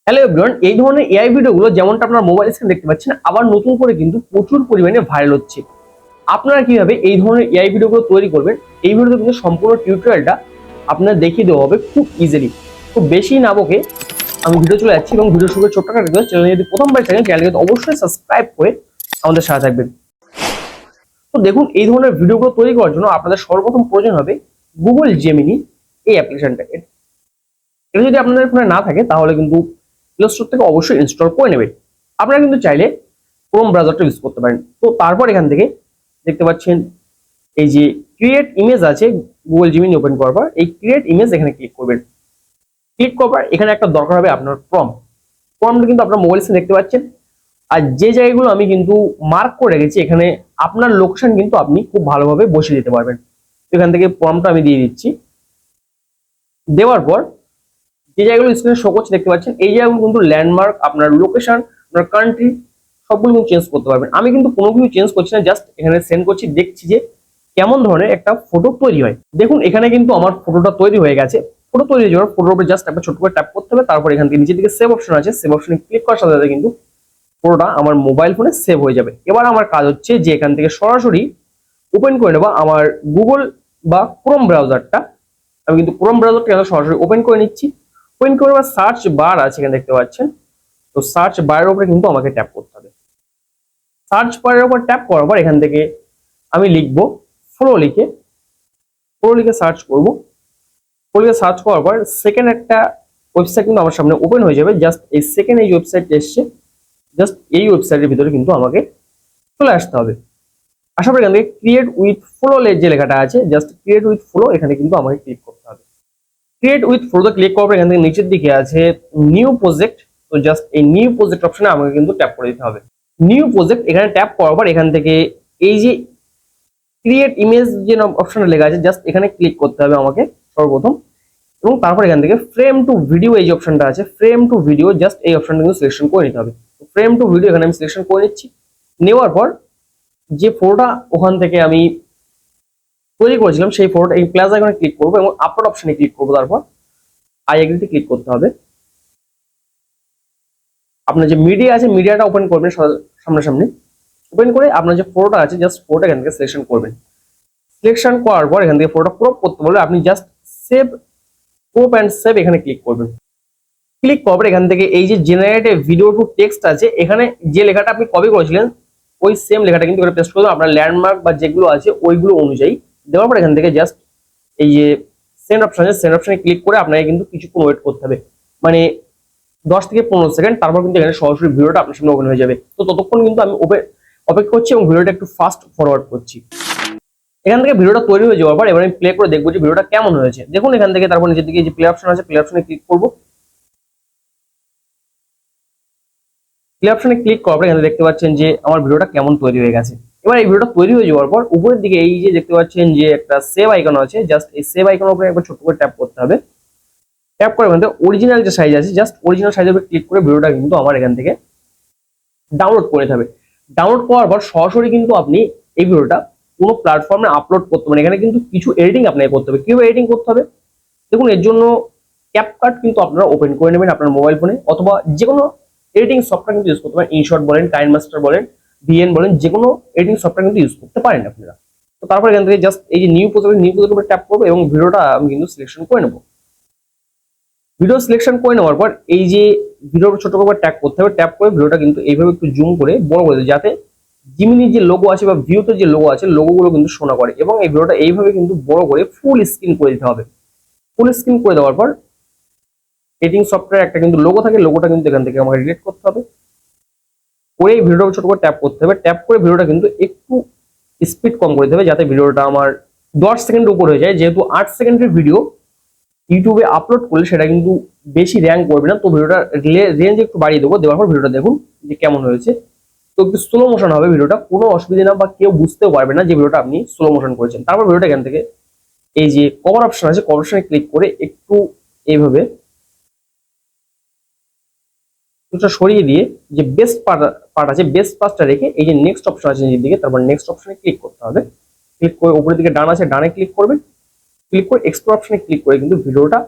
Hello everyone, এই ধরনের AI ভিডিওগুলো যেমনটা আপনারা মোবাইল স্ক্রিনে দেখতে পাচ্ছেন আবার নতুন করে কিন্তু প্রচুর পরিমাণে ভাইরাল হচ্ছে। আপনারা কিভাবে এই ধরনের এআই ভিডিওগুলো তৈরি করবেন এই ভিডিওতে কিন্তু সম্পূর্ণ টিউটোরিয়ালটা আপনাদের দেখিয়ে দেওয়া হবে খুব ইজিলি। খুব বেশি না বকে আমি ভিডিও চলে যাচ্ছি এবং ভিডিও শুরু ছোট্ট একটা রিকোয়েস্ট, চ্যানেলে যদি প্রথমবার থাকেন চ্যানেলকে অবশ্যই সাবস্ক্রাইব করে আমাদের সাথে থাকবেন। তো দেখুন, এই ধরনের ভিডিওগুলো তৈরি করার জন্য আপনাদের সর্বপ্রথম প্রয়োজন হবে গুগল জেমিনি এই অ্যাপ্লিকেশনটা। এটা যদি আপনাদের ফোনে না থাকে তাহলে কিন্তু প্লে স্টোর থেকে অবশ্যই ইনস্টল করে নেবেন। আপনারা কিন্তু চাইলে ক্রোম ব্রাউজারটা ইউজ করতে পারেন। তো তারপর এখান থেকে দেখতে পাচ্ছেন এই যে ক্রিয়েট ইমেজ আছে, গুগল জিমিনি ওপেন করার পর এই ক্রিয়েট ইমেজ এখানে ক্লিক করবেন। ক্লিক করার পর এখানে একটা দরকার হবে আপনার প্রম্পটটা কিন্তু আপনার মোবাইল স্ক্রিনে দেখতে পাচ্ছেন। আর যে জায়গাগুলো আমি কিন্তু মার্ক করে রেখেছি এখানে আপনার লোকেশন কিন্তু আপনি খুব ভালোভাবে বসিয়ে দিতে পারবেন। এখান থেকে প্রম্পটটা আমি দিয়ে দিচ্ছি। দেওয়ার পর যে জায়গাগুলো স্ক্রিনে শো করছে দেখতে পাচ্ছেন এই জায়গাগুলো কিন্তু ল্যান্ডমার্ক, আপনার লোকেশন, আপনার কান্ট্রি সবগুলো কিন্তু চেঞ্জ করতে পারবেন। আমি কিন্তু কোনো কিছু চেঞ্জ করছি না, জাস্ট এখানে সেন্ড করছি, দেখছি যে কেমন ধরনের একটা ফটো তৈরি হয়। দেখুন এখানে কিন্তু আমার ফটোটা তৈরি হয়ে গেছে। ফটো তৈরি হয়ে যাওয়ার ফটোর উপরে জাস্ট একটা ছোট করে ট্যাপ করতে হবে। তারপর এখান থেকে নিচের দিকে সেভ অপশন আছে, সেভ অপশনে ক্লিক করার সাথে সাথে কিন্তু ফটোটা আমার মোবাইল ফোনে সেভ হয়ে যাবে। এবার আমার কাজ হচ্ছে যে এখান থেকে সরাসরি ওপেন করে নেবো আমার গুগল বা ক্রোম ব্রাউজারটা। আমি কিন্তু ক্রোম ব্রাউজারটা সরাসরি ওপেন করে নিচ্ছি। ওপেন করে সার্চ বার আছে এখানে দেখতে পাচ্ছেন। তো সার্চ বারের উপরে কিন্তু আমাকে ট্যাপ করতে হবে। সার্চ বারের উপর ট্যাপ করার পর এখান থেকে আমি লিখবো ফ্লো লিখে সার্চ করব। ফ্লো লিখে সার্চ করার পর সেকেন্ড একটা ওয়েবসাইট কিন্তু আমার সামনে ওপেন হয়ে যাবে। জাস্ট এই সেকেন্ড এই ওয়েবসাইটটা এসছে, জাস্ট এই ওয়েবসাইটের ভিতরে কিন্তু আমাকে চলে আসতে হবে। আসার পর এখান থেকে ক্রিয়েট উইথ ফ্লো যে লেখাটা আছে, জাস্ট ক্রিয়েট উইথ ফ্লো এখানে কিন্তু আমাকে ক্লিক করতে হবে। ক্রিয়েট উইথ ফ্লো ক্লিক করার পর এখান থেকে নিচের দিকে আছে নিউ প্রজেক্ট। তো জাস্ট এই নিউ প্রজেক্ট অপশনে আমাকে কিন্তু ট্যাপ করে দিতে হবে। নিউ প্রজেক্ট এখানে ট্যাপ করার পর এখান থেকে এই যে ক্রিয়েট ইমেজ যে অপশনটা লেখা আছে জাস্ট এখানে ক্লিক করতে হবে আমাকে সর্বপ্রথম। এবং তারপর এখান থেকে ফ্রেম টু ভিডিও এই যে অপশনটা আছে, ফ্রেম টু ভিডিও জাস্ট এই অপশনটা কিন্তু সিলেকশন করে নিতে হবে। ফ্রেম টু ভিডিও এখানে আমি সিলেকশন করে নিচ্ছি। নেওয়ার পর যে ফটোটা ওখান থেকে আমি তৈরি করেছিলাম সেই ফটোটা এই প্লাস আইকনে ক্লিক করবো এবং আপলোড অপশনে ক্লিক করবো। তারপর আই এগ্রিতে ক্লিক করতে হবে। আপনার যে মিডিয়া আছে মিডিয়াটা ওপেন করবেন সামনাসামনি। ওপেন করে আপনার যে ফটোটা আছে জাস্ট ফটোটা এখান থেকে সিলেকশন করবেন। সিলেকশন করার পর এখান থেকে ফটোটা ক্রপ করতে বললে আপনি just save crop and save এখানে ক্লিক করবেন। ক্লিক করার পর এখান থেকে এই যে জেনারেট ভিডিও টু টেক্সট আছে এখানে যে লেখাটা আপনি কপি করেছিলেন ওই সেম লেখাটা কিন্তু এখানে পেস্ট করে দেবেন আপনার ল্যান্ডমার্ক বা যেগুলো আছে ওইগুলো অনুযায়ী। দেওয়ার পর এখান থেকে জাস্ট এই যে সেন্ড অপশন আছে সেন্ড অপশনে ক্লিক করে আপনাকে কিন্তু কিছুক্ষণ ওয়েট করতে হবে, মানে 10 থেকে 15 সেকেন্ড। তারপর কিন্তু এখানে সরাসরি ভিডিওটা আপনার সামনে ওপেন হয়ে যাবে। তো ততক্ষণ কিন্তু আমি অপেক্ষা করছি এবং ভিডিওটা একটু ফাস্ট ফরওয়ার্ড করছি। এখান থেকে ভিডিওটা তৈরি হয়ে যাওয়ার পর এবার আমি প্লে করে দেখবো যে ভিডিওটা কেমন হয়েছে। দেখুন এখান থেকে তারপর নিচের দিকে যে প্লে অপশন আছে প্লে অপশনে ক্লিক করবো। প্লে অপশনে ক্লিক করার পর এখানে দেখতে পাচ্ছেন যে আমার ভিডিওটা কেমন তৈরি হয়ে গেছে। এবার এই ভিডিওটা তৈরি হয়ে যাওয়ার পর উপরের দিকে এই যে দেখতে পাচ্ছেন যে একটা সেভ আইকন আছে, জাস্ট এই সেভ আইকনের উপরে একবার ছোট করে ট্যাপ করতে হবে। ট্যাপ করে এখান থেকে অরিজিনাল যে সাইজ আছে জাস্ট অরিজিনাল সাইজের উপরে ক্লিক করে ভিডিওটা কিন্তু আমার এখান থেকে ডাউনলোড করে নিতে হবে। ডাউনলোড করার পর সরাসরি কিন্তু আপনি এই ভিডিওটা কোনো প্ল্যাটফর্মে আপলোড করতে পারেন। এখানে কিন্তু কিছু এডিটিং আপনাকে করতে হবে। কিভাবে এডিটিং করতে হবে দেখুন, এর জন্য ক্যাপকাট কিন্তু আপনারা ওপেন করে নেবেন আপনার মোবাইল ফোনে, অথবা যে কোনো এডিটিং সফটওয়্যার কিন্তু ইউজ করতে পারেন। ইনশট বলেন, কাইনমাস্টার বলেন, ভিএন বলেন, যে কোনো এডিটিং সফটওয়্যার কিন্তু ইউজ করতে পারেন আপনারা। তো তারপর এখান থেকে জাস্ট এই যে নিউ প্রজেক্টের উপরে ট্যাপ করবো এবং ভিডিওটা আমি কিন্তু সিলেকশন করে নেবো। ভিডিও সিলেকশন করে নেওয়ার পর এই যে ভিডিওর ছোট করে ট্যাপ করতে হবে। ট্যাপ করে ভিডিওটা কিন্তু এইভাবে একটু জুম করে বড় করে দেবে যাতে জিমিনির যে লোগো আছে বা ভিউতে যে লোগো আছে লোগোগুলো কিন্তু শোনা করে। এবং এই ভিডিওটা এইভাবে কিন্তু বড় করে ফুল স্ক্রিন করে দিতে হবে। ফুল স্ক্রিন করে দেওয়ার পর এডিটিং সফটওয়্যার একটা কিন্তু লোগো থাকে, লোগোটা কিন্তু এখান থেকে আমাকে ডিলিট করতে হবে। করে এই ভিডিওটা ছোট করে ট্যাপ করতে হবে। ট্যাপ করে ভিডিওটা কিন্তু একটু স্পিড কম করে দেবে যাতে ভিডিওটা আমার 10 সেকেন্ডের উপর হয়ে যায়। যেহেতু 8 সেকেন্ডের ভিডিও ইউটিউবে আপলোড করলে সেটা কিন্তু বেশি র্যাঙ্ক করবে না। তো ভিডিওটা রেঞ্জ একটু বাড়িয়ে দেবো। দেওয়ার পর ভিডিওটা দেখুন যে কেমন হয়েছে। তো একটু স্লো মোশন হবে ভিডিওটা, কোনো অসুবিধা না বা কেউ বুঝতেও পারবে না যে ভিডিওটা আপনি স্লো মোশন করেছেন। তারপর ভিডিওটা এখান থেকে এই যে কভার অপশন আছে কভার অপশনে ক্লিক করে একটু এইভাবে সরিয়ে দিয়ে যে বেস্ট পার্ট আছে বেস্ট পার্টটা রেখে এই যে নেক্সট অপশন আছে নিচের দিকে, তারপর নেক্সট অপশনে ক্লিক করতে হবে। ক্লিক করে উপরের দিকে ডান আছে ডানে ক্লিক করবেন। ক্লিক করে এক্সপ্লোর অপশনে ক্লিক করে কিন্তু ভিডিওটা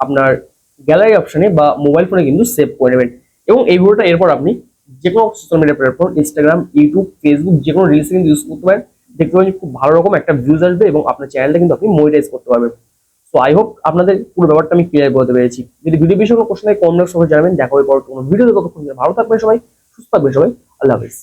আপনার গ্যালারি অপশনে বা মোবাইল ফোনে কিন্তু সেভ করে নেবেন। এবং এই ভিডিওটা এরপর আপনি যে কোনো social media platform, Instagram, YouTube, Facebook, যে কোনো রিলসে কিন্তু ইউজ করতে পারেন। দেখতে পাবেন খুব ভালো রকম একটা ভিউজ আসবে এবং আপনার চ্যানেলটা কিন্তু আপনি মনিটাইজ করতে পারবেন। সো আই হোপ আপনাদের পুরো ব্যাপারটা আমি ক্লিয়ার করতে পেরেছি। যদি ভিডিও বিষয়ে কোনো কোশ্চেন কমেন্ট সবাই জানাবেন। দেখা হবে পরে কোনো ভিডিওতে, ততক্ষণ ভালো থাকবেন সবাই, সুস্থ থাকবেন সবাই। আল্লাহ হাফিজ।